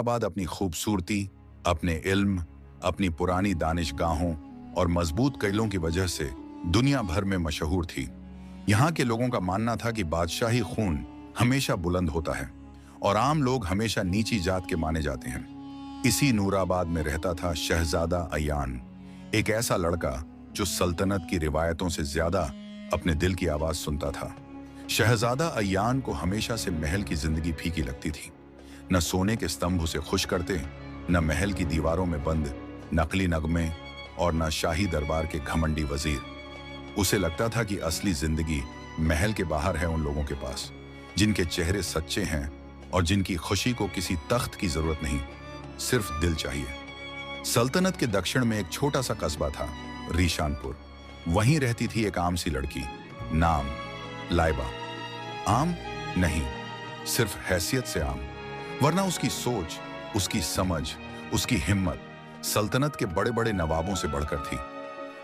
बाद अपनी खूबसूरती, अपने इल्म, अपनी पुरानी दानिशगाहों और मजबूत किलों की वजह से दुनिया भर में मशहूर थी। यहाँ के लोगों का मानना था कि बादशाही खून हमेशा बुलंद होता है और आम लोग हमेशा नीची जात के माने जाते हैं। इसी नूराबाद में रहता था शहजादा अयान, एक ऐसा लड़का जो सल्तनत की रिवायतों से ज्यादा अपने दिल की आवाज सुनता था। शहजादा अयान को हमेशा से महल की जिंदगी फीकी लगती थी। न सोने के स्तंभ उसे खुश करते, न महल की दीवारों में बंद नकली नगमे और न शाही दरबार के घमंडी वजीर। उसे लगता था कि असली जिंदगी महल के बाहर है, उन लोगों के पास जिनके चेहरे सच्चे हैं और जिनकी खुशी को किसी तख्त की जरूरत नहीं, सिर्फ दिल चाहिए। सल्तनत के दक्षिण में एक छोटा सा कस्बा था, रीशानपुर। वहीं रहती थी एक आम सी लड़की, नाम लाइबा। आम नहीं, सिर्फ हैसियत से आम, वरना उसकी सोच, उसकी समझ, उसकी हिम्मत सल्तनत के बड़े बड़े नवाबों से बढ़कर थी।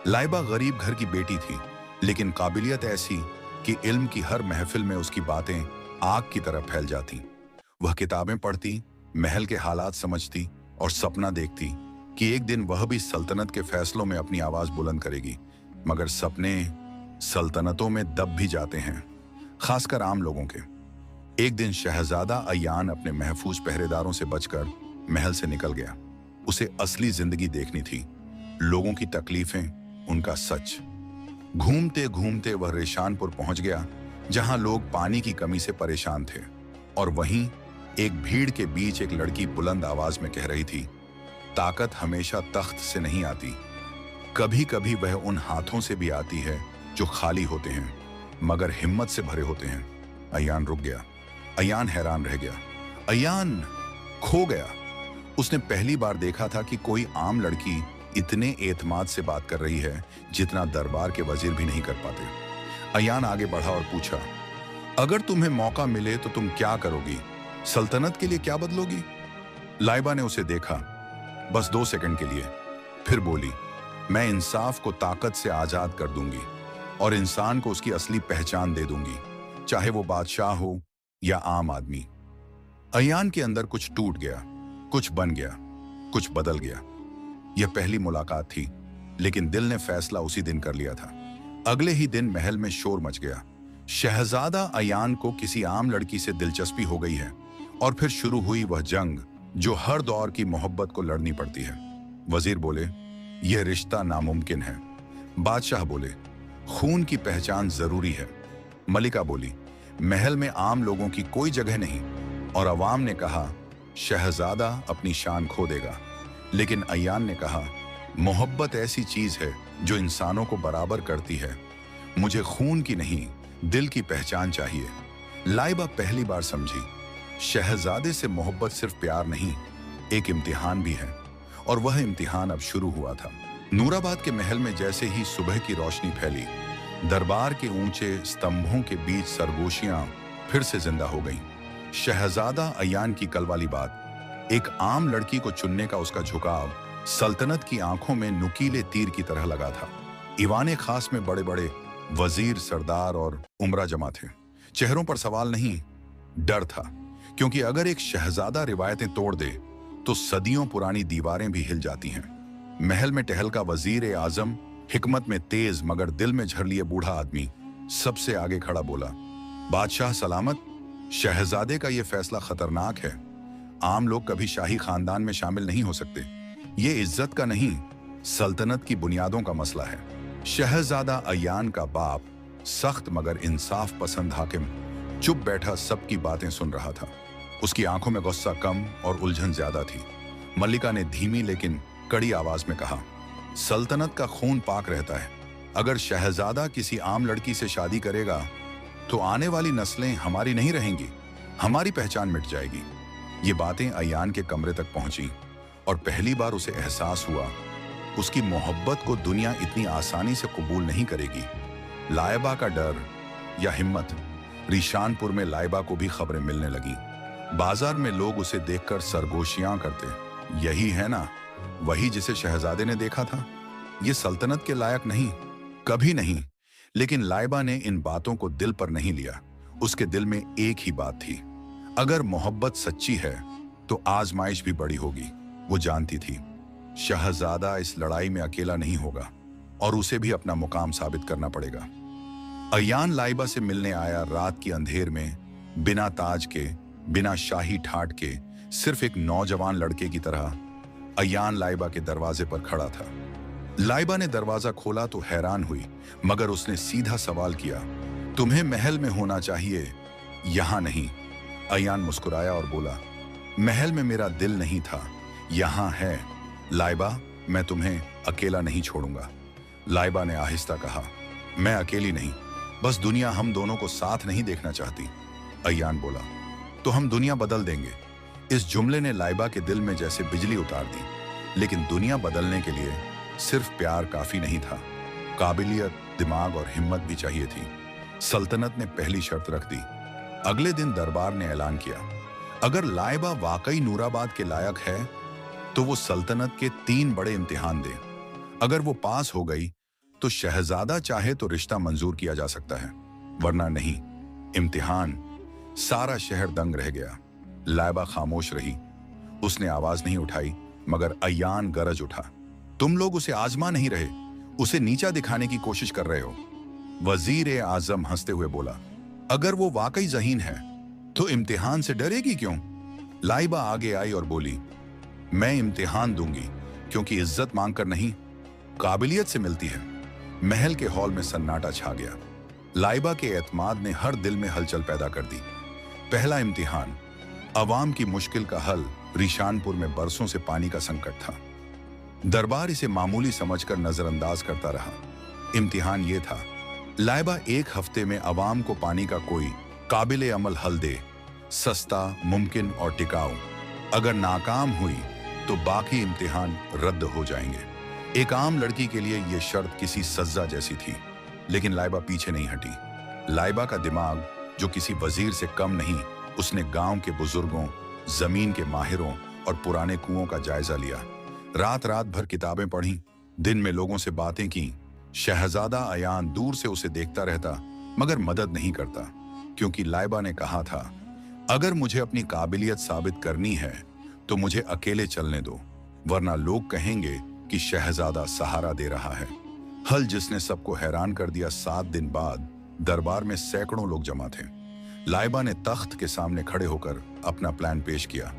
लाइबा गरीब घर की बेटी थी, लेकिन काबिलियत ऐसी कि इल्म की हर महफिल में उसकी बातें आग की तरह फैल जाती। वह किताबें पढ़ती, महल के हालात समझती और सपना देखती कि एक दिन वह भी सल्तनत के फैसलों में अपनी आवाज बुलंद करेगी। मगर सपने सल्तनतों में दब भी जाते हैं, खासकर आम लोगों के। एक दिन शहजादा अयान अपने महफूज पहरेदारों से बचकर महल से निकल गया। उसे असली जिंदगी देखनी थी, लोगों की तकलीफें, उनका सच। घूमते घूमते वह रेशानपुर पहुंच गया, जहां लोग पानी की कमी से परेशान थे। और वहीं एक भीड़ के बीच एक लड़की बुलंद आवाज में कह रही थी, ताकत हमेशा तख्त से नहीं आती, कभी कभी वह उन हाथों से भी आती है जो खाली होते हैं मगर हिम्मत से भरे होते हैं। अयान रुक गया, अयान हैरान रह गया, अयान खो गया। उसने पहली बार देखा था कि कोई आम लड़की इतने एतमाद से बात कर रही है जितना दरबार के वजीर भी नहीं कर पाते। अयान आगे बढ़ा और पूछा, अगर तुम्हें मौका मिले तो तुम क्या करोगी? सल्तनत के लिए क्या बदलोगी? लाइबा ने उसे देखा, बस 2 सेकंड के लिए, फिर बोली, मैं इंसाफ को ताकत से आजाद कर दूंगी और इंसान को उसकी असली पहचान दे दूंगी, चाहे वो बादशाह हो या आम आदमी। अयान के अंदर कुछ टूट गया, कुछ बन गया, कुछ बदल गया। यह पहली मुलाकात थी, लेकिन दिल ने फैसला उसी दिन कर लिया था। अगले ही दिन महल में शोर मच गया। शहजादा अयान को किसी आम लड़की से दिलचस्पी हो गई है और फिर शुरू हुई वह जंग जो हर दौर की मोहब्बत को लड़नी पड़ती है। वजीर बोले, यह रिश्ता नामुमकिन है। बादशाह बोले, खून की पहचान जरूरी है। मलिका बोली, महल में आम लोगों की कोई जगह नहीं। और अवाम ने कहा, शहजादा अपनी शान खो देगा। लेकिन अयान ने कहा, मोहब्बत ऐसी चीज है जो इंसानों को बराबर करती है। मुझे खून की नहीं, दिल की पहचान चाहिए। लाइबा पहली बार समझी, शहजादे से मोहब्बत सिर्फ प्यार नहीं, एक इम्तिहान भी है। और वह इम्तिहान अब शुरू हुआ था। नूराबाद के महल में जैसे ही सुबह की रोशनी फैली, दरबार के ऊंचे स्तंभों के बीच सरगोशियां फिर से जिंदा हो गईं। शहजादा अयान की कल वाली बात, एक आम लड़की को चुनने का उसका झुकाव, सल्तनत की आंखों में नुकीले तीर की तरह लगा था। ईवान खास में बड़े बड़े वजीर, सरदार और उमरा जमा थे। चेहरों पर सवाल नहीं, डर था, क्योंकि अगर एक शहजादा रिवायतें तोड़ दे तो सदियों पुरानी दीवारें भी हिल जाती हैं। महल में टहलका वजीर आजम, हिकमत में तेज मगर दिल में झरलिए बूढ़ा आदमी, सबसे आगे खड़ा बोला, बादशाह सलामत, शहजादे का यह फैसला खतरनाक है। आम लोग कभी शाही खानदान में शामिल नहीं हो सकते। ये इज्जत का नहीं, सल्तनत की बुनियादों का मसला है। शहजादा अयान का बाप, सख्त मगर इंसाफ पसंद हाकिम, चुप बैठा सबकी बातें सुन रहा था। उसकी आंखों में गुस्सा कम और उलझन ज्यादा थी। मल्लिका ने धीमी लेकिन कड़ी आवाज में कहा, सल्तनत का खून पाक रहता है। अगर शहजादा किसी आम लड़की से शादी करेगा तो आने वाली नस्लें हमारी नहीं रहेंगी, हमारी पहचान मिट जाएगी। ये बातें अयान के कमरे तक पहुंची और पहली बार उसे एहसास हुआ, उसकी मोहब्बत को दुनिया इतनी आसानी से कबूल नहीं करेगी। लाइबा का डर या हिम्मत, रीशानपुर में लाइबा को भी खबरें मिलने लगी। बाजार में लोग उसे देखकर सरगोशियां करते, यही है ना वही जिसे शहजादे ने देखा था। ये सल्तनत के लायक नहीं, कभी नहीं। लेकिन लाइबा ने इन बातों को दिल पर नहीं लिया। उसके दिल में एक ही बात थी, अगर मोहब्बत सच्ची है तो आजमाइश भी बड़ी होगी। वो जानती थी शहजादा इस लड़ाई में अकेला नहीं होगा और उसे भी अपना मुकाम साबित करना पड़ेगा। अयान लाइबा से मिलने आया रात की अंधेर में, बिना ताज के, बिना शाही ठाट के, सिर्फ एक नौजवान लड़के की तरह अयान लाइबा के दरवाजे पर खड़ा था। लाइबा ने दरवाजा खोला तो हैरान हुई, मगर उसने सीधा सवाल किया, तुम्हें महल में होना चाहिए, यहां नहीं। अयान मुस्कुराया और बोला, महल में मेरा दिल नहीं था, यहां है। लाइबा, मैं तुम्हें अकेला नहीं छोड़ूंगा। लाइबा ने आहिस्ता कहा, मैं अकेली नहीं, बस दुनिया हम दोनों को साथ नहीं देखना चाहती। अयान बोला, तो हम दुनिया बदल देंगे। इस जुमले ने लाइबा के दिल में जैसे बिजली उतार दी। लेकिन दुनिया बदलने के लिए सिर्फ प्यार काफी नहीं था, काबिलियत, दिमाग और हिम्मत भी चाहिए थी। सल्तनत ने पहली शर्त रख दी। अगले दिन दरबार ने ऐलान किया, अगर लाइबा वाकई नूराबाद के लायक है तो वो सल्तनत के 3 बड़े इम्तिहान दे। अगर वो पास हो गई तो शहजादा चाहे तो रिश्ता मंजूर किया जा सकता है, वरना नहीं। इम्तिहान। सारा शहर दंग रह गया। लाइबा खामोश रही। उसने आवाज नहीं उठाई, मगर अयान गरज उठा, तुम लोग उसे आजमा नहीं रहे, उसे नीचा दिखाने की कोशिश कर रहे हो। वजीर आजम हंसते हुए बोला, अगर वो वाकई ज़हीन है तो इम्तिहान से डरेगी क्यों? लाइबा आगे आई और बोली, मैं इम्तिहान दूंगी क्योंकि इज्जत मांगकर नहीं, काबिलियत से मिलती है। महल के हॉल में सन्नाटा छा गया। लाइबा के एतमाद ने हर दिल में हलचल पैदा कर दी। पहला इम्तिहान, अवाम की मुश्किल का हल। रिशानपुर में बरसों से पानी का संकट था। दरबार इसे मामूली समझकर नजरअंदाज करता रहा। इम्तिहान ये था, लाइबा 1 हफ्ते में अवाम को पानी का कोई काबिल अमल हल दे, सस्ता, मुमकिन और टिकाऊ। अगर नाकाम हुई तो बाकी इम्तिहान रद्द हो जाएंगे। एक आम लड़की के लिए यह शर्त किसी सज्जा जैसी थी, लेकिन लाइबा पीछे नहीं हटी। लाइबा का दिमाग जो किसी वजीर से कम नहीं, उसने गांव के बुजुर्गों, जमीन के माहिरों और पुराने कुओं का जायजा लिया। रात रात भर किताबें पढ़ी, दिन में लोगों से बातें की। शहजादा अयान दूर से उसे देखता रहता, मगर मदद नहीं करता, क्योंकि लाइबा ने कहा था, अगर मुझे अपनी काबिलियत साबित करनी है तो मुझे अकेले चलने दो, वरना लोग कहेंगे कि शहजादा सहारा दे रहा है। हल जिसने सबको हैरान कर दिया। 7 दिन बाद दरबार में सैकड़ों लोग जमा थे। लाइबा ने तख्त के सामने खड़े होकर अपना प्लान पेश किया।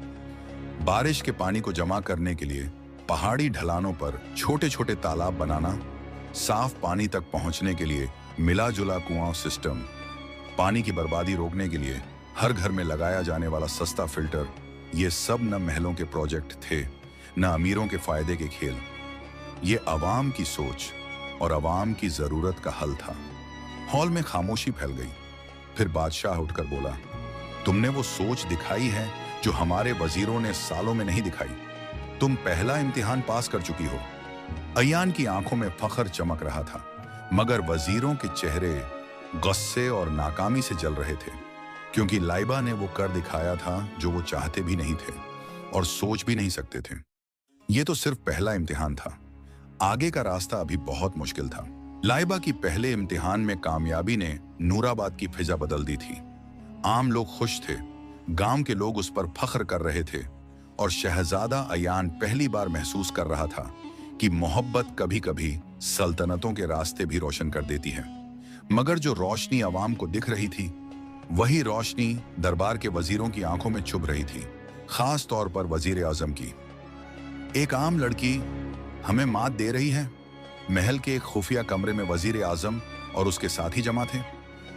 बारिश के पानी को जमा करने के लिए पहाड़ी ढलानों पर छोटे छोटे तालाब बनाना, साफ पानी तक पहुंचने के लिए मिला जुला कुआं सिस्टम, पानी की बर्बादी रोकने के लिए हर घर में लगाया जाने वाला सस्ता फिल्टर। ये सब न महलों के प्रोजेक्ट थे, न अमीरों के फायदे के खेल। ये अवाम की सोच और अवाम की जरूरत का हल था। हॉल में खामोशी फैल गई। फिर बादशाह उठकर बोला, तुमने वो सोच दिखाई है जो हमारे वजीरों ने सालों में नहीं दिखाई। तुम पहला इम्तिहान पास कर चुकी हो। अयान की आंखों में फख्र चमक रहा था, मगर वजीरों के चेहरे गुस्से और नाकामी से जल रहे थे, क्योंकि लाइबा ने वो कर दिखाया था जो वो चाहते भी नहीं थे और सोच भी नहीं सकते थे। ये तो सिर्फ पहला इम्तिहान था, आगे का रास्ता अभी बहुत मुश्किल था। लाइबा की पहले इम्तिहान में कामयाबी ने नूराबाद की फिजा बदल दी थी। आम लोग खुश थे, गांव के लोग उस पर फख्र कर रहे थे, और शहजादा अयान पहली बार महसूस कर रहा था कि मोहब्बत कभी कभी सल्तनतों के रास्ते भी रोशन कर देती है। मगर जो रोशनी अवाम को दिख रही थी, वही रोशनी दरबार के वजीरों की आंखों में चुभ रही थी, खास तौर पर वजीर आजम की। एक आम लड़की हमें मात दे रही है। महल के एक खुफिया कमरे में वजीर आजम और उसके साथी जमा थे।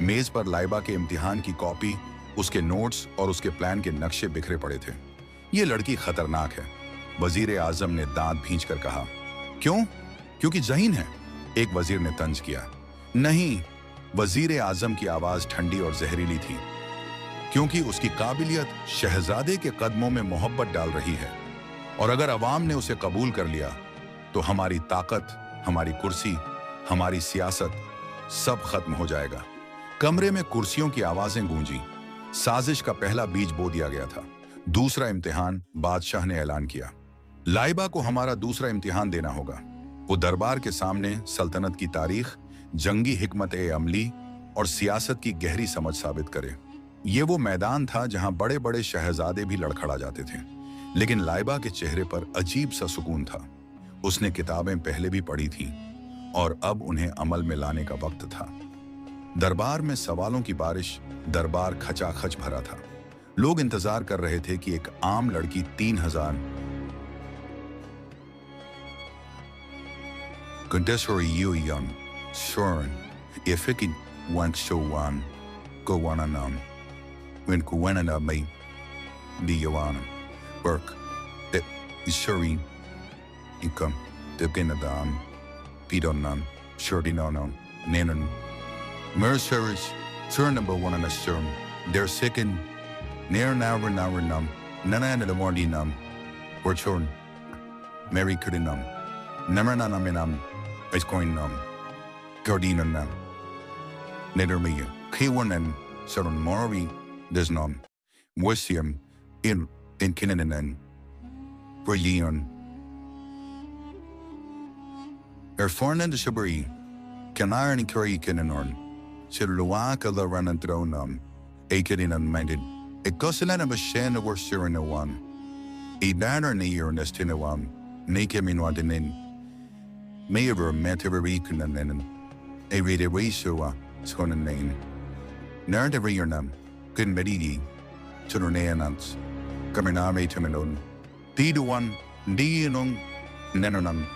मेज पर लाइबा के इम्तिहान की कॉपी, उसके नोट्स और उसके प्लान के नक्शे बिखरे पड़े थे। ये लड़की खतरनाक है, वजीर आजम ने दांत भींच कर कहा। क्यों? क्योंकि ज़हीन है, एक वजीर ने तंज किया। नहीं, वजीर आजम की आवाज ठंडी और जहरीली थी, क्योंकि उसकी काबिलियत शहजादे के कदमों में मोहब्बत डाल रही है, और अगर अवाम ने उसे कबूल कर लिया तो हमारी ताकत, हमारी कुर्सी, हमारी सियासत सब खत्म हो जाएगा। कमरे में कुर्सियों की आवाजें गूंजी। साजिश का पहला बीज बो दिया गया था। दूसरा इम्तिहान बादशाह ने ऐलान किया। लाइबा को हमारा दूसरा इम्तिहान देना होगा। वो दरबार के सामने सल्तनत की तारीख, जंगी हिकमत अमली और सियासत की गहरी समझ साबित करे। ये वो मैदान था जहां बड़े बड़े शहजादे भी लड़खड़ा जाते थे, लेकिन लाइबा के चेहरे पर अजीब सा सुकून था। उसने किताबें पहले भी पढ़ी थीं और अब उन्हें अमल में लाने का वक्त था। दरबार में सवालों की बारिश, दरबार खचाखच भरा था। लोग इंतजार कर रहे थे कि एक आम लड़की 3000 Contessori Yuyan Shorn Ifikin Wank Showan Gowananam When Kuwanana may be Yawana work that is Shuri income the Ginadam Pidonam Shurdinonam Nanan Mercerish turn number one on a sturm they're sickened near Naranam Nana and the Mordinam or Chorn Mary Kurdinam Namananaminam is going Gardinanam Nethermea Kiwanan Saran Mori Desnam Wisium in Kinanan Brillion Erfornan de Shabri Canar and Curry Kinanorn Sirluaka the Ranandronam Akadin unmended a Gossalan of a shan of Sirin one a banner near Nestinawam Nakeminwadinin Mayor Metaverikunanen, a reader Resua, Sconanen, Nardarianam, Good Medidi, Tunerneanans, Gaminame Timinon, Diduan, Dianung, Nenonam.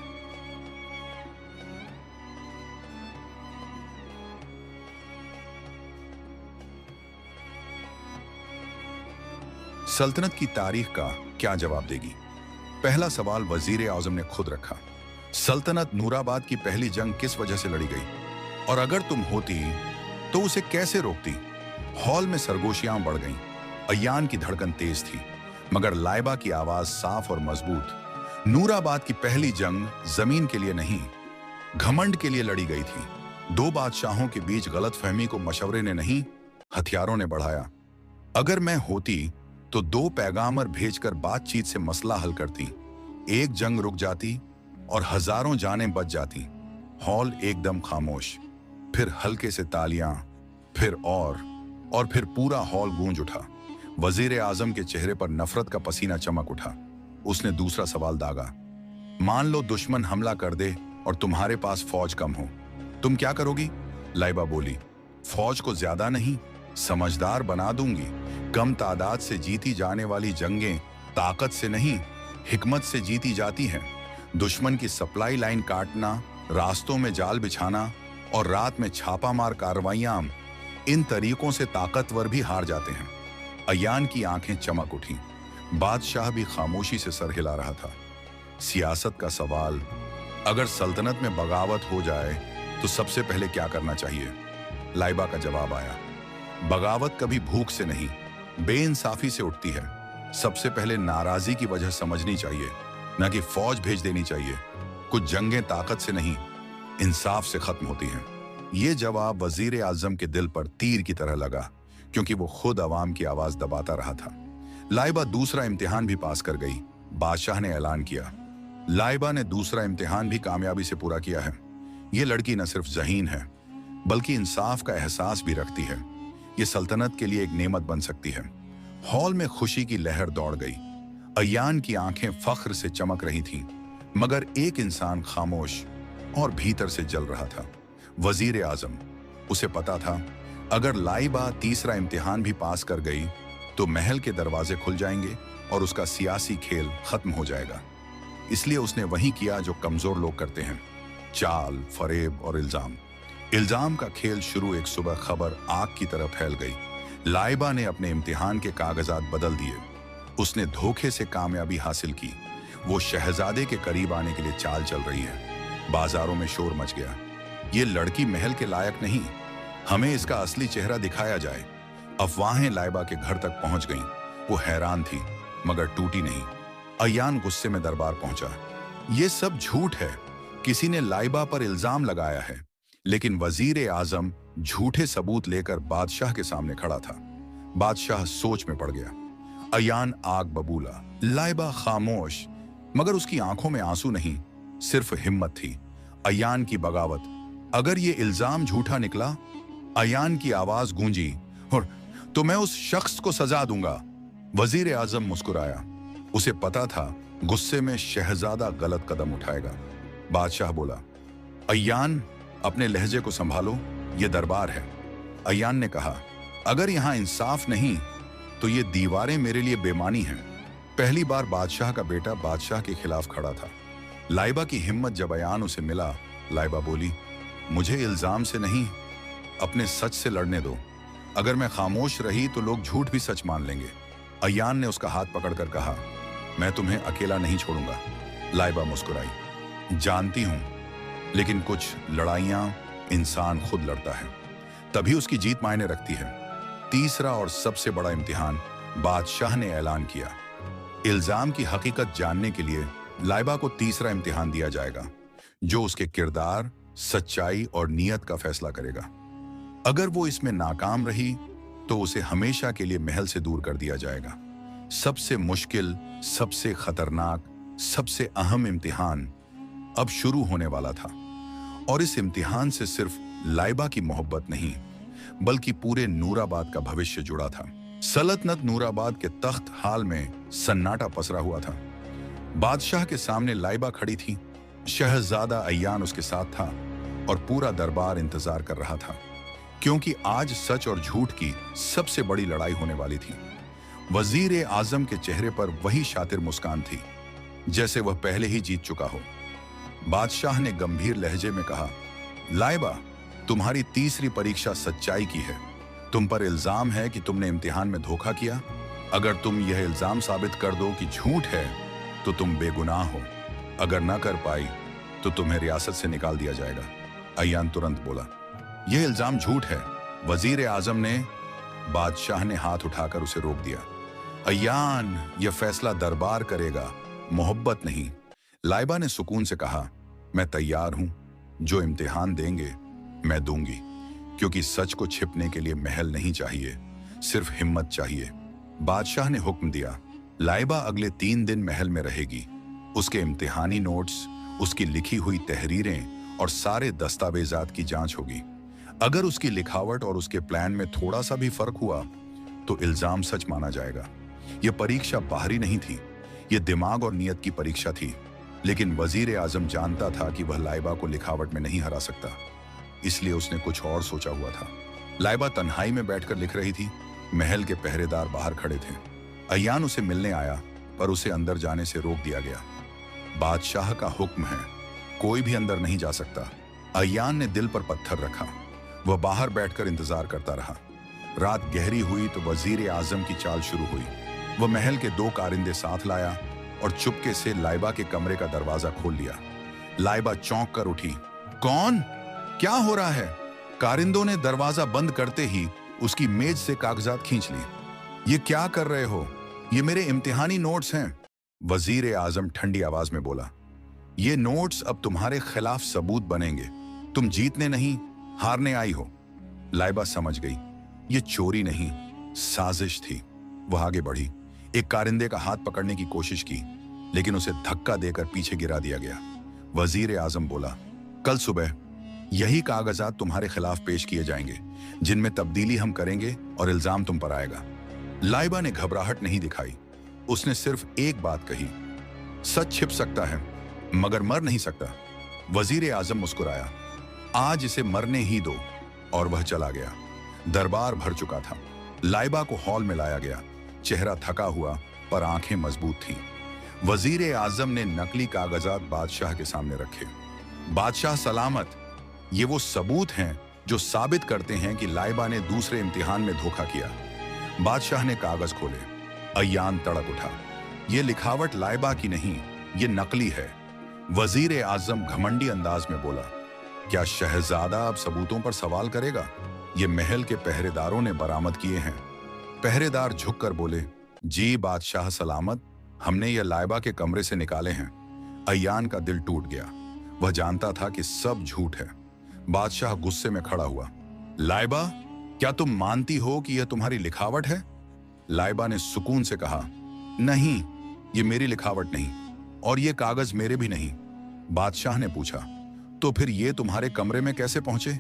सल्तनत की तारीख का क्या जवाब देगी? पहला सवाल वजीर आजम ने खुद रखा। सल्तनत नूराबाद की पहली जंग किस वजह से लड़ी गई और अगर तुम होती तो उसे कैसे रोकती? हॉल में सरगोशियां बढ़ गईं। अय्यान की धड़कन तेज थी, मगर लाइबा की आवाज साफ और मजबूत। नूराबाद की पहली जंग जमीन के लिए नहीं, घमंड के लिए लड़ी गई थी। दो बादशाहों के बीच गलतफहमी को मशवरे ने नहीं, हथियारों ने बढ़ाया। अगर मैं होती तो 2 पैगामर भेजकर बातचीत से मसला हल करती। एक जंग रुक जाती और हजारों जानें बच जाती। हॉल एकदम खामोश, फिर हल्के से तालियां, फिर और फिर पूरा हॉल गूंज उठा। वजीर आजम के चेहरे पर नफरत का पसीना चमक उठा। उसने दूसरा सवाल दागा, मान लो दुश्मन हमला कर दे और तुम्हारे पास फौज कम हो, तुम क्या करोगी? लाइबा बोली, फौज को ज्यादा नहीं, समझदार बना दूंगी। कम तादाद से जीती जाने वाली जंगें ताकत से नहीं, हिकमत से जीती जाती हैं। दुश्मन की सप्लाई लाइन काटना, रास्तों में जाल बिछाना और रात में छापामार कार्रवाइयां, इन तरीकों से ताकतवर भी हार जाते हैं। अय्यान की आंखें चमक उठी। बादशाह भी खामोशी से सर हिला रहा था। सियासत का सवाल, अगर सल्तनत में बगावत हो जाए तो सबसे पहले क्या करना चाहिए? लाइबा का जवाब आया, बगावत कभी भूख से नहीं, बेइंसाफी से उठती है। सबसे पहले नाराजगी की वजह समझनी चाहिए, न कि फौज भेज देनी चाहिए। कुछ जंगें ताकत से नहीं, इंसाफ से खत्म होती हैं। ये जवाब वजीर आजम के दिल पर तीर की तरह लगा, क्योंकि वो खुद अवाम की आवाज दबाता रहा था। लाइबा दूसरा इम्तिहान भी पास कर गई। बादशाह ने ऐलान किया, लाइबा ने दूसरा इम्तिहान भी कामयाबी से पूरा किया है। ये लड़की न सिर्फ ज़हीन है, बल्कि इंसाफ का एहसास भी रखती है। ये सल्तनत के लिए एक नेमत बन सकती है। हॉल में खुशी की लहर दौड़ गई। अय्यान की आंखें फख्र से चमक रही थीं, मगर एक इंसान खामोश और भीतर से जल रहा था, वजीर आजम। उसे पता था, अगर लाइबा तीसरा इम्तिहान भी पास कर गई तो महल के दरवाजे खुल जाएंगे और उसका सियासी खेल खत्म हो जाएगा। इसलिए उसने वही किया जो कमजोर लोग करते हैं, चाल, फरेब और इल्जाम। इल्जाम का खेल शुरू एक सुबह खबर आग की तरह फैल गई। लाइबा ने अपने इम्तिहान के कागजात बदल दिए। उसने धोखे से कामयाबी हासिल की। वो शहजादे के करीब आने के लिए चाल चल रही है। बाजारों में शोर मच गया, ये लड़की महल के लायक नहीं, हमें इसका असली चेहरा दिखाया जाए। अफवाहें लाइबा के घर तक पहुंच गईं। वो हैरान थी, मगर टूटी नहीं। अय्यान गुस्से में दरबार पहुंचा। ये सब झूठ है, किसी ने लाइबा पर इल्जाम लगाया है। लेकिन वजीर आजम झूठे सबूत लेकर बादशाह के सामने खड़ा था। बादशाह सोच में पड़ गया। अय्यान आग बबूला। लाइबा खामोश, मगर उसकी आंखों में आंसू नहीं, सिर्फ हिम्मत थी। अय्यान की बगावत, अगर ये इल्जाम झूठा निकला, अय्यान की आवाज गूंजी, और तो मैं उस शख्स को सजा दूंगा। वजीर आजम मुस्कुराया। उसे पता था गुस्से में शहजादा गलत कदम उठाएगा। बादशाह बोला, अय्यान, अपने लहजे को संभालो, ये दरबार है। अय्यान ने कहा, अगर यहाँ इंसाफ नहीं तो ये दीवारें मेरे लिए बेमानी हैं। पहली बार बादशाह का बेटा बादशाह के खिलाफ खड़ा था। लाइबा की हिम्मत जब अय्यान उसे मिला, लाइबा बोली, मुझे इल्जाम से नहीं, अपने सच से लड़ने दो। अगर मैं खामोश रही तो लोग झूठ भी सच मान लेंगे। अय्यान ने उसका हाथ पकड़कर कहा, मैं तुम्हें अकेला नहीं छोड़ूंगा। लाइबा मुस्कुराई, जानती हूं, लेकिन कुछ लड़ाइयां इंसान खुद लड़ता है, तभी उसकी जीत मायने रखती है। तीसरा और सबसे बड़ा इम्तिहान बादशाह ने ऐलान किया। इल्जाम की हकीकत जानने के लिए लाइबा को तीसरा इम्तिहान दिया जाएगा, जो उसके किरदार, सच्चाई और नीयत का फैसला करेगा। अगर वो इसमें नाकाम रही तो उसे हमेशा के लिए महल से दूर कर दिया जाएगा। सबसे मुश्किल, सबसे खतरनाक, सबसे अहम इम्तिहान अब शुरू होने वाला था। और इस इम्तिहान से सिर्फ लाइबा की मोहब्बत नहीं, बल्कि पूरे नूराबाद का भविष्य जुड़ा था। सल्तनत नूराबाद के तख्त हाल में सन्नाटा पसरा हुआ था। बादशाह के सामने लाइबा खड़ी थी, शहजादा अय्यान उसके साथ था और पूरा दरबार इंतजार कर रहा था, क्योंकि आज सच और झूठ की सबसे बड़ी लड़ाई होने वाली थी। वजीर आजम के चेहरे पर वही शातिर मुस्कान थी, जैसे वह पहले ही जीत चुका हो। बादशाह ने गंभीर लहजे में कहा, लाइबा, तुम्हारी तीसरी परीक्षा सच्चाई की है। तुम पर इल्जाम है कि तुमने इम्तिहान में धोखा किया। अगर तुम यह इल्जाम साबित कर दो कि झूठ है तो तुम बेगुनाह हो। अगर न कर पाई तो तुम्हें रियासत से निकाल दिया जाएगा। अय्यान तुरंत बोला, यह इल्जाम झूठ है। वजीर आजम ने बादशाह ने हाथ उठाकर उसे रोक दिया। अय्यान, यह फैसला दरबार करेगा, मोहब्बत नहीं। लाइबा ने सुकून से कहा, मैं तैयार हूं, जो इम्तिहान देंगे मैं दूंगी, क्योंकि सच को छिपने के लिए महल नहीं चाहिए, सिर्फ हिम्मत चाहिए। बादशाह ने हुक्म दिया, लाइबा अगले 3 दिन महल में रहेगी। उसके इम्तिहानी नोट्स, उसकी लिखी हुई तहरीरें और सारे दस्तावेजात की जांच होगी। अगर उसकी लिखावट और उसके प्लान में थोड़ा सा भी फर्क हुआ तो इल्जाम सच माना जाएगा। यह परीक्षा बाहरी नहीं थी, यह दिमाग और नीयत की परीक्षा थी। लेकिन वजीर आजम जानता था कि वह लाइबा को लिखावट में नहीं हरा सकता, इसलिए उसने कुछ और सोचा हुआ था। लाइबा तन्हाई में बैठकर लिख रही थी। महल के पहरेदार बाहर खड़े थे। अय्यान उसे मिलने आया, पर उसे अंदर जाने से रोक दिया गया। बादशाह का हुक्म है, कोई भी अंदर नहीं जा सकता। अय्यान ने दिल पर पत्थर रखा। वह बाहर बैठकर इंतजार करता रहा। रात गहरी हुई तो वजीर आजम की चाल शुरू हुई। वह महल के 2 कारिंदे साथ लाया और चुपके से लाइबा के कमरे का दरवाजा खोल लिया। लाइबा चौंक कर उठी। कौन? क्या हो रहा है? कारिंदों ने दरवाजा बंद करते ही उसकी मेज से कागजात खींच लिए। ये क्या कर रहे हो? ये मेरे इम्तिहानी नोट्स हैं। वजीर आजम ठंडी आवाज में बोला, ये नोट्स अब तुम्हारे खिलाफ सबूत बनेंगे। तुम जीतने नहीं, हारने आई हो। लाइबा समझ गई, ये चोरी नहीं, साजिश थी। वह आगे बढ़ी, एक कारिंदे का हाथ पकड़ने की कोशिश की, लेकिन उसे धक्का देकर पीछे गिरा दिया गया। वजीर आजम बोला, कल सुबह यही कागजात तुम्हारे खिलाफ पेश किए जाएंगे, जिनमें तब्दीली हम करेंगे और इल्जाम तुम पर आएगा। लाइबा ने घबराहट नहीं दिखाई। उसने सिर्फ एक बात कही, सच छिप सकता है मगर मर नहीं सकता। वजीर आजम मुस्कुराया, आज इसे मरने ही दो। और वह चला गया। दरबार भर चुका था। लाइबा को हॉल में लाया गया। चेहरा थका हुआ पर आंखें मजबूत थीं। वजीर आजम ने नकली कागजात बादशाह के सामने रखे। बादशाह सलामत, ये वो सबूत हैं जो साबित करते हैं कि लाइबा ने दूसरे इम्तिहान में धोखा किया। बादशाह ने कागज खोले। अय्यान तड़क उठा, ये लिखावट लाइबा की नहीं, ये नकली है। वजीर आजम घमंडी अंदाज में बोला, क्या शहजादा अब सबूतों पर सवाल करेगा? ये महल के पहरेदारों ने बरामद किए हैं। पहरेदार झुककर बोले, जी बादशाह सलामत, हमने ये लाइबा के कमरे से निकाले हैं। अय्यान का दिल टूट गया। वह जानता था कि सब झूठ है। बादशाह गुस्से में खड़ा हुआ। लाइबा, क्या तुम मानती हो कि यह तुम्हारी लिखावट है? लाइबा ने सुकून से कहा, नहीं, ये मेरी लिखावट नहीं और ये कागज मेरे भी नहीं। बादशाह ने पूछा, तो फिर ये तुम्हारे कमरे में कैसे पहुंचे?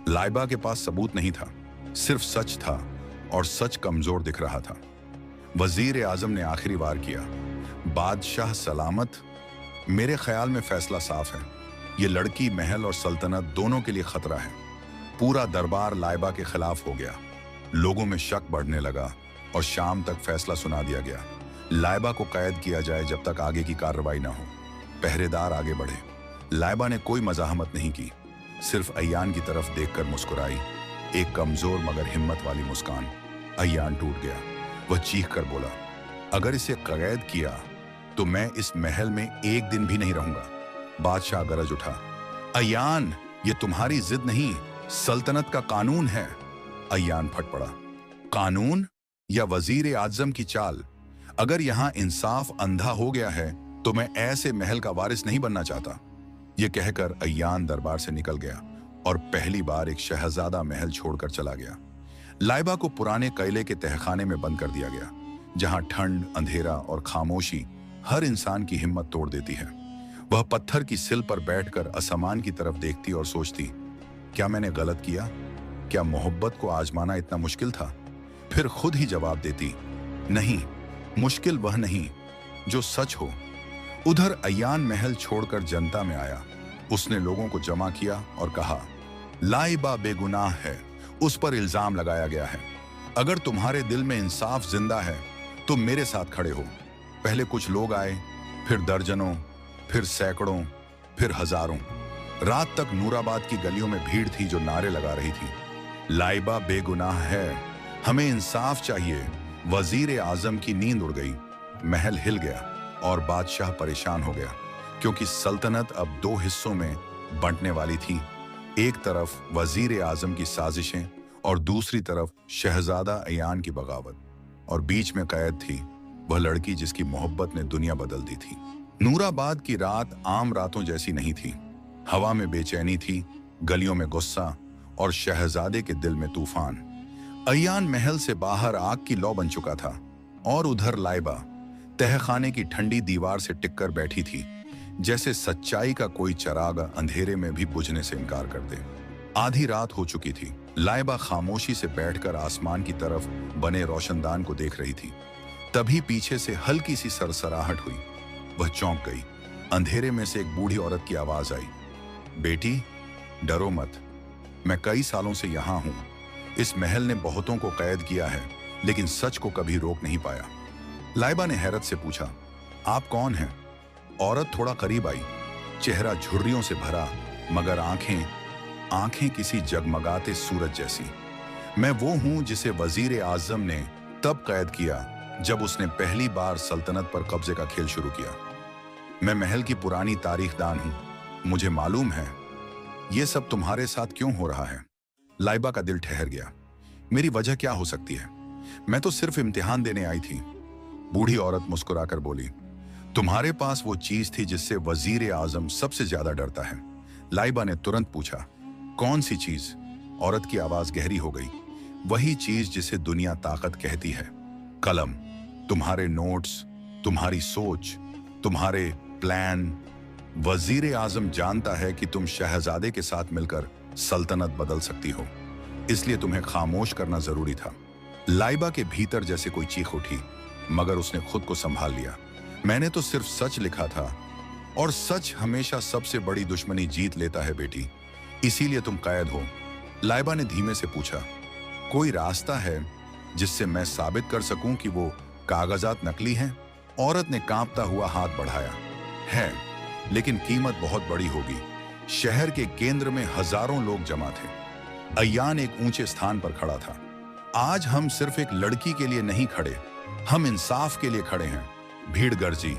लाइबा के पास सबूत नहीं था, सिर्फ सच था और सच कमजोर दिख रहा था। वजीर आजम ने आखिरी वार किया। बादशाह सलामत। मेरे ख्याल में फैसला साफ है। ये लड़की महल और सल्तनत दोनों के लिए खतरा है। पूरा दरबार लाइबा के खिलाफ हो गया। लोगों में शक बढ़ने लगा और शाम तक फैसला सुना दिया गया। लाइबा को कैद किया जाए जब तक आगे की कार्रवाई न हो। पहरेदार आगे बढ़े। लाइबा ने कोई मजाहमत नहीं की, सिर्फ अय्यान की तरफ देखकर मुस्कुराई। एक कमजोर मगर हिम्मत वाली मुस्कान। अय्यान टूट गया। वह चीख कर बोला, अगर इसे कैद किया तो मैं इस महल में एक दिन भी नहीं रहूंगा। बादशाह गरज उठा, अय्यान, ये तुम्हारी जिद नहीं, सल्तनत का कानून है। अय्यान फट पड़ा, कानून या वजीर आजम की चाल? अगर यहां इंसाफ अंधा हो गया है तो मैं ऐसे महल का वारिस नहीं बनना चाहता। यह कहकर अय्यान दरबार से निकल गया और पहली बार एक शहजादा महल छोड़कर चला गया। लाइबा को पुराने किले के तहखाने में बंद कर दिया गया, जहां ठंड, अंधेरा और खामोशी हर इंसान की हिम्मत तोड़ देती है। वह पत्थर की सिल पर बैठकर आसमान की तरफ देखती और सोचती, क्या मैंने गलत किया? क्या मोहब्बत को आजमाना इतना मुश्किल था? फिर खुद ही जवाब देती, नहीं, मुश्किल वह नहीं जो सच हो। उधर अय्यान महल छोड़कर जनता में आया। उसने लोगों को जमा किया और कहा, लाइबा बेगुनाह है, उस पर इल्जाम लगाया गया है। अगर तुम्हारे दिल में इंसाफ जिंदा है तो मेरे साथ खड़े हो। पहले कुछ लोग आए, फिर दर्जनों, फिर सैकड़ों, फिर हजारों। रात तक नूराबाद की गलियों में भीड़ थी जो नारे लगा रही थी, लाइबा बेगुनाह है, हमें इंसाफ चाहिए। वजीर आजम की नींद उड़ गई। महल हिल गया और बादशाह परेशान हो गया, क्योंकि सल्तनत अब दो हिस्सों में बंटने वाली थी। एक तरफ वजीर आजम की साजिशें और दूसरी तरफ शहजादा अय्यान की बगावत। और बीच में कैद थी वह लड़की जिसकी मोहब्बत ने दुनिया बदल दी थी। नूराबाद की रात आम रातों जैसी नहीं थी। हवा में बेचैनी थी, गलियों में गुस्सा और शहजादे के दिल में तूफान। अय्यान महल से बाहर आग की लौ बन चुका था और उधर लाइबा तहखाने की ठंडी दीवार से टिककर बैठी थी, जैसे सच्चाई का कोई चिराग अंधेरे में भी बुझने से इनकार कर दे। आधी रात हो चुकी थी। लाइबा खामोशी से बैठकर आसमान की तरफ बने रोशनदान को देख रही थी। तभी पीछे से हल्की सी सरसराहट हुई। वह चौंक गई। अंधेरे में से एक बूढ़ी औरत की आवाज आई, बेटी, डरो मत, मैं कई सालों से यहां हूं। इस महल ने बहुतों को कैद किया है, लेकिन सच को कभी रोक नहीं पाया। लाइबा ने हैरत से पूछा, आप कौन हैं? औरत थोड़ा करीब आई। चेहरा झुर्रियों से भरा, मगर आंखें किसी जगमगाते सूरज जैसी। मैं वो हूं जिसे वजीर आजम ने तब कैद किया जब उसने पहली बार सल्तनत पर कब्जे का खेल शुरू किया। मैं महल की पुरानी तारीखदान हूं। मुझे मालूम है ये सब तुम्हारे साथ क्यों हो रहा है। लाइबा का दिल ठहर गया। मेरी वजह क्या हो सकती है? मैं तो सिर्फ इम्तिहान देने आई थी। बूढ़ी औरत मुस्कुराकर बोली, तुम्हारे पास वो चीज थी जिससे वजीर आजम सबसे ज्यादा डरता है। लाइबा ने तुरंत पूछा, कौन सी चीज? औरत की आवाज गहरी हो गई, वही चीज जिसे दुनिया ताकत कहती है, कलम। तुम्हारे नोट्स, तुम्हारी सोच, तुम्हारे प्लान। वजीर आजम जानता है कि तुम शहजादे के साथ मिलकर सल्तनत बदल सकती हो, इसलिए तुम्हें खामोश करना जरूरी था। लाइबा के भीतर जैसे कोई चीख उठी, मगर उसने खुद को संभाल लिया। मैंने तो सिर्फ सच लिखा था, और सच हमेशा सबसे बड़ी दुश्मनी जीत लेता है बेटी, इसीलिए तुम कैद हो। लाइबा ने धीमे से पूछा, कोई रास्ता है जिससे मैं साबित कर सकूं कि वो कागजात नकली हैं? औरत ने कांपता हुआ हाथ बढ़ाया, है, लेकिन कीमत बहुत बड़ी होगी। शहर के केंद्र में हजारों लोग जमा थे। अय्यान एक ऊंचे स्थान पर खड़ा था। आज हम सिर्फ एक लड़की के लिए नहीं खड़े, हम इंसाफ के लिए खड़े हैं। भीड़ गरजी,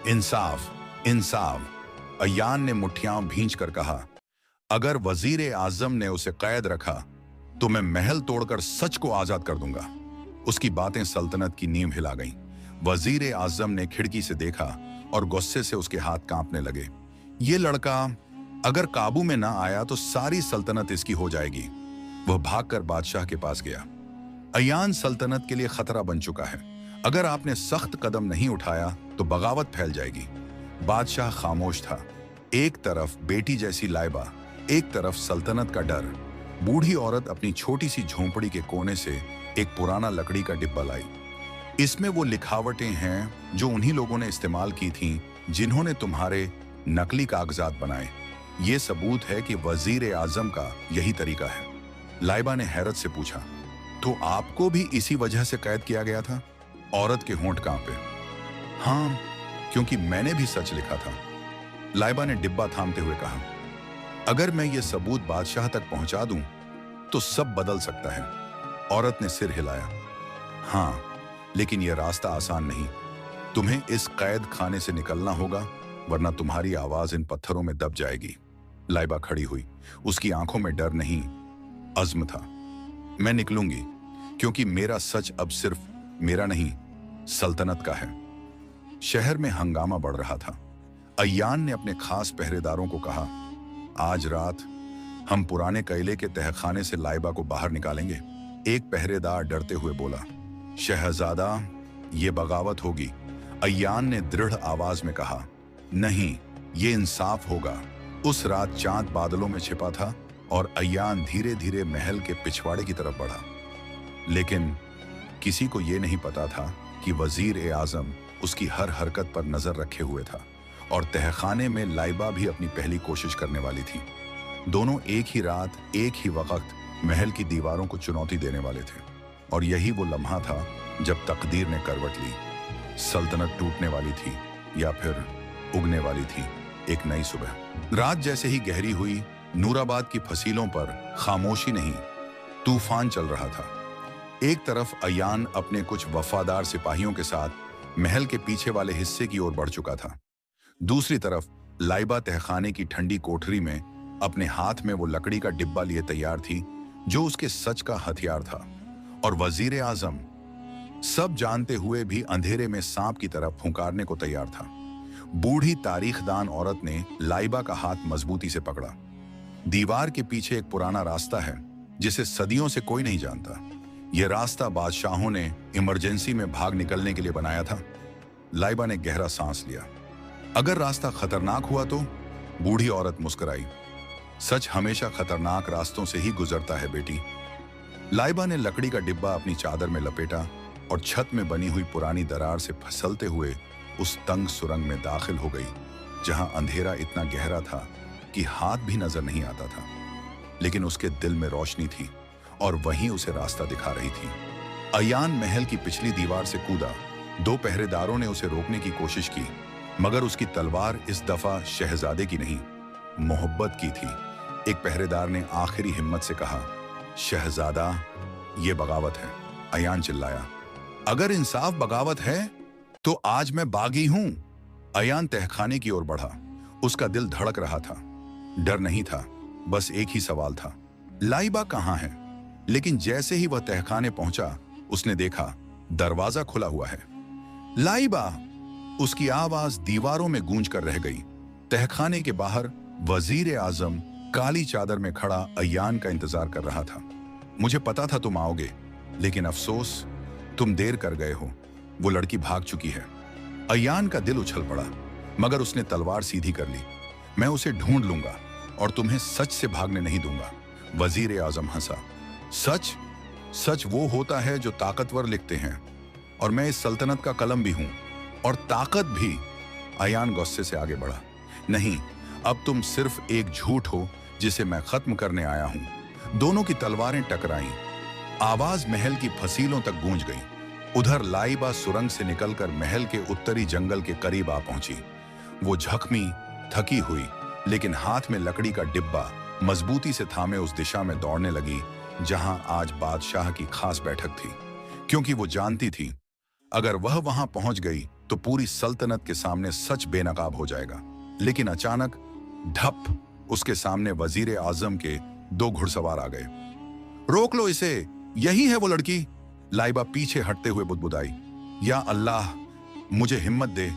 इंसाफ, इंसाफ। अय्यान ने मुट्ठियां भींचकर कहा, अगर वजीर आजम ने उसे कैद रखा तो मैं महल तोड़कर सच को आजाद कर दूंगा। उसकी बातें सल्तनत की नींव हिला गईं। वजीर आजम ने खिड़की से देखा और गुस्से से उसके हाथ कांपने लगे। ये लड़का अगर काबू में ना आया तो सारी सल्तनत इसकी हो जाएगी। वह भागकर बादशाह के पास गया। अय्यान सल्तनत के लिए खतरा बन चुका है। अगर आपने सख्त कदम नहीं उठाया तो बगावत फैल जाएगी। बादशाह खामोश था। एक तरफ बेटी जैसी लाइबा, एक तरफ सल्तनत का डर। बूढ़ी औरत अपनी छोटी सी झोंपड़ी के कोने से एक पुराना लकड़ी का डिब्बा लाई। इसमें वो लिखावटें हैं जो उन्हीं लोगों ने इस्तेमाल की थीं जिन्होंने तुम्हारे नकली कागजात बनाए। ये सबूत है कि वजीर आजम का यही तरीका है। लाइबा ने हैरत से पूछा, तो आपको भी इसी वजह से कैद किया गया था? औरत के होंठ कांपे। हाँ, क्योंकि मैंने भी सच लिखा था। लाइबा ने डिब्बा थामते हुए कहा, अगर मैं ये सबूत बादशाह तक पहुंचा दूं तो सब बदल सकता है। औरत ने सिर हिलाया। हाँ, लेकिन यह रास्ता आसान नहीं। तुम्हें इस कैद खाने से निकलना होगा, वरना तुम्हारी आवाज इन पत्थरों में दब जाएगी। लाइबा खड़ी हुई। उसकी आंखों में डर नहीं, अज़्म था। मैं निकलूंगी, क्योंकि मेरा सच अब सिर्फ मेरा नहीं, सल्तनत का है। शहर में हंगामा बढ़ रहा था। अय्यान ने अपने खास पहरेदारों को कहा, आज रात हम पुराने किले के तहखाने से लाइबा को बाहर निकालेंगे। एक पहरेदार डरते हुए बोला, शहजादा, ये बगावत होगी। अय्यान ने दृढ़ आवाज में कहा, नहीं, ये इंसाफ होगा। उस रात चांद बादलों में छिपा था और अय्यान धीरे धीरे महल के पिछवाड़े की तरफ बढ़ा। लेकिन किसी को यह नहीं पता था कि वजीर आजम उसकी हर हरकत पर नजर रखे हुए था और तहखाने में लाइबा भी अपनी पहली कोशिश करने वाली थी। दोनों एक ही रात, एक ही वक्त महल की दीवारों को चुनौती देने वाले थे। और यही वो लम्हा था जब तकदीर ने करवट ली। सल्तनत टूटने वाली थी या फिर उगने वाली थी एक नई सुबह। रात जैसे ही गहरी हुई, नूराबाद की फसीलों पर खामोशी नहीं, तूफान चल रहा था। एक तरफ अय्यान अपने कुछ वफादार सिपाहियों के साथ महल के पीछे वाले हिस्से की ओर बढ़ चुका था। दूसरी तरफ लाइबा तहखाने की ठंडी कोठरी में अपने हाथ में वो लकड़ी का डिब्बा लिए तैयार थी जो उसके सच का हथियार था। और वजीर आजम सब जानते हुए भी अंधेरे में सांप की तरफ फुंकारने को तैयार था। बूढ़ी तारीखदान औरत ने लाइबा का हाथ मजबूती से पकड़ा। दीवार के पीछे एक पुराना रास्ता है जिसे सदियों से कोई नहीं जानता। यह रास्ता बादशाहों ने इमरजेंसी में भाग निकलने के लिए बनाया था। लाइबा ने गहरा सांस लिया। अगर रास्ता खतरनाक हुआ तो? बूढ़ी औरत मुस्कुराई। सच हमेशा खतरनाक रास्तों से ही गुजरता है बेटी। लाइबा ने लकड़ी का डिब्बा अपनी चादर में लपेटा और छत में बनी हुई पुरानी दरार से फिसलते हुए उस तंग सुरंग में दाखिल हो गई, जहां अंधेरा इतना गहरा था कि हाथ भी नजर नहीं आता था। लेकिन उसके दिल में रोशनी थी और वहीं उसे रास्ता दिखा रही थी। अय्यान महल की पिछली दीवार से कूदा। दो पहरेदारों ने उसे रोकने की कोशिश की, मगर उसकी तलवार इस दफा शहजादे की नहीं, मोहब्बत की थी। एक पहरेदार ने आखिरी हिम्मत से कहा, शहजादा, ये बगावत है। अय्यान चिल्लाया, अगर इंसाफ बगावत है तो आज मैं बागी हूं। अय्यान तहखाने की ओर बढ़ा। उसका दिल धड़क रहा था। डर नहीं था, बस एक ही सवाल था, लाइबा कहां है? लेकिन जैसे ही वह तहखाने पहुंचा, उसने देखा दरवाजा खुला हुआ है। लाइबा! उसकी आवाज दीवारों में गूंज कर रह गई। तहखाने के बाहर वजीर आजम काली चादर में खड़ा अय्यान का इंतजार कर रहा था। मुझे पता था तुम आओगे, लेकिन अफसोस, तुम देर कर गए हो। वो लड़की भाग चुकी है। अय्यान का दिल उछल पड़ा, मगर उसने तलवार सीधी कर ली। मैं उसे ढूंढ लूंगा और तुम्हें सच से भागने नहीं दूंगा। वजीर आजम हंसा। सच? सच वो होता है जो ताकतवर लिखते हैं, और मैं इस सल्तनत का कलम भी हूं, और ताकत भी। अय्यान गुस्से से आगे बढ़ा। नहीं, अब तुम सिर्फ एक झूठ हो जिसे मैं खत्म करने आया हूं। दोनों की तलवारें टकराईं। आवाज महल की फसीलों तक गूंज गई। उधर लाइबा सुरंग से निकलकर महल के उत्तरी जंगल के करीब आ पहुंची। वो झख्मी, थकी हुई, लेकिन हाथ में लकड़ी का डिब्बा मजबूती से थामे उस दिशा में दौड़ने लगी जहां आज बादशाह की खास बैठक थी, क्योंकि वो जानती थी अगर वह वहां पहुंच गई तो पूरी सल्तनत के सामने सच बेनकाब हो जाएगा। लेकिन अचानक ढप, उसके सामने वजीर आजम के दो घुड़सवार आ गए। रोक लो इसे, यही है वो लड़की। लाइबा पीछे हटते हुए बुदबुदाई, या अल्लाह, मुझे हिम्मत दे।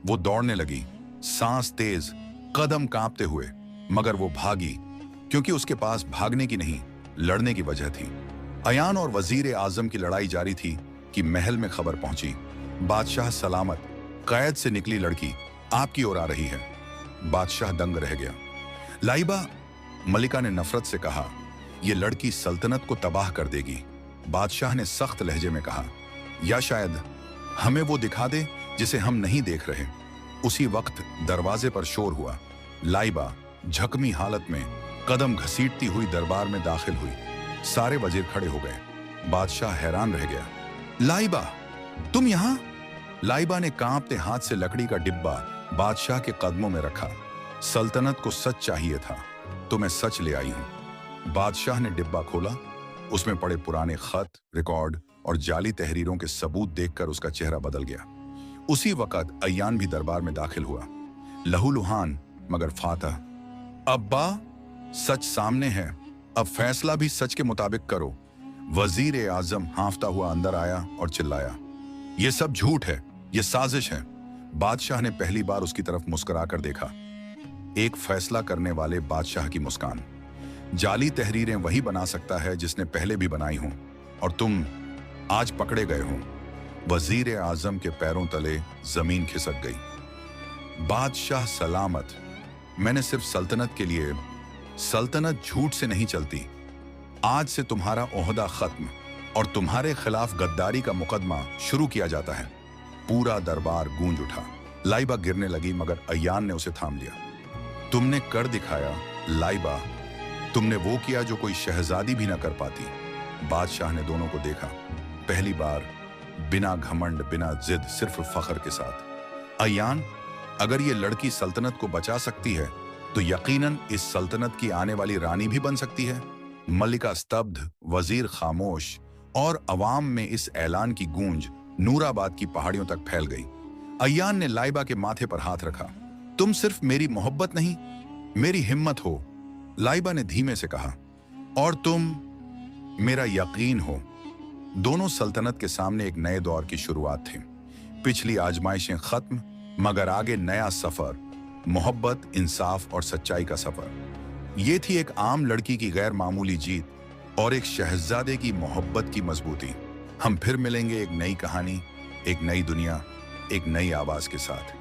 वो दौड़ने लगी, सांस तेज, कदम कांपते हुए, मगर वो भागी क्योंकि उसके पास भागने की नहीं, लड़ने की वजह थी। अयान और वजीर आजम की लड़ाई जारी थी कि महल में खबर पहुंची, बादशाह सलामत, कैद से निकली लड़की आपकी ओर आ रही है। बादशाह दंग रह गया। लाइबा, मलिका ने नफरत से कहा, यह लड़की सल्तनत को तबाह कर देगी। बादशाह ने सख्त लहजे में कहा, या शायद हमें वो दिखा दे जिसे हम नहीं देख रहे। उसी वक्त दरवाजे पर शोर हुआ। लाइबा झकमी हालत में कदम घसीटती हुई दरबार में दाखिल हुई। सारे वजीर खड़े हो गए। बादशाह हैरान रह गया। लाइबा, तुम यहां? लाइबा ने कांपते हाथ से लकड़ी का डिब्बा बादशाह के कदमों में रखा। सल्तनत को सच चाहिए था, तो मैं सच ले आई हूं। बादशाह ने डिब्बा खोला। उसमें पड़े पुराने खत, रिकॉर्ड और जाली तहरीरों के सबूत देखकर उसका चेहरा बदल गया। उसी वक्त अय्यान भी दरबार में दाखिल हुआ, लहूलुहान मगर फातह। अब्बा, सच सामने है, अब फैसला भी सच के मुताबिक करो। वजीर आजम हांफता हुआ अंदर आया और चिल्लाया, यह सब झूठ है, यह साजिश है। बादशाह ने पहली बार उसकी तरफ मुस्कुराकर देखा। एक फैसला करने वाले बादशाह की मुस्कान। जाली तहरीरें वही बना सकता है जिसने पहले भी बनाई हों, और तुम आज पकड़े गए हो। वजीर आजम के पैरों तले जमीन खिसक गई। बादशाह सलामत, मैंने सिर्फ सल्तनत के लिए। सल्तनत झूठ से नहीं चलती। आज से तुम्हारा ओहदा खत्म और तुम्हारे खिलाफ गद्दारी का मुकदमा शुरू किया जाता है। पूरा दरबार गूंज उठा। लाइबा गिरने लगी मगर अय्यान ने उसे थाम लिया। तुमने कर दिखाया लाइबा, तुमने वो किया जो कोई शहजादी भी ना कर पाती। बादशाह ने दोनों को देखा, पहली बार बिना घमंड, बिना जिद, सिर्फ फख्र के साथ। अय्यान, अगर ये लड़की सल्तनत को बचा सकती है तो यकीनन इस सल्तनत की आने वाली रानी भी बन सकती है। मलिका स्तब्ध, वजीर खामोश और अवाम में इस ऐलान की गूंज नूराबाद की पहाड़ियों तक फैल गई। अय्यान ने लाइबा के माथे पर हाथ रखा। तुम सिर्फ मेरी मोहब्बत नहीं, मेरी हिम्मत हो, लाइबा ने धीमे से कहा, और तुम मेरा यकीन हो। दोनों सल्तनत के सामने एक नए दौर की शुरुआत थी। पिछली आजमाइशें खत्म, मगर आगे नया सफर, मोहब्बत, इंसाफ और सच्चाई का सफर। ये थी एक आम लड़की की गैर मामूली जीत और एक शहजादे की मोहब्बत की मजबूती। हम फिर मिलेंगे एक नई कहानी, एक नई दुनिया, एक नई आवाज के साथ।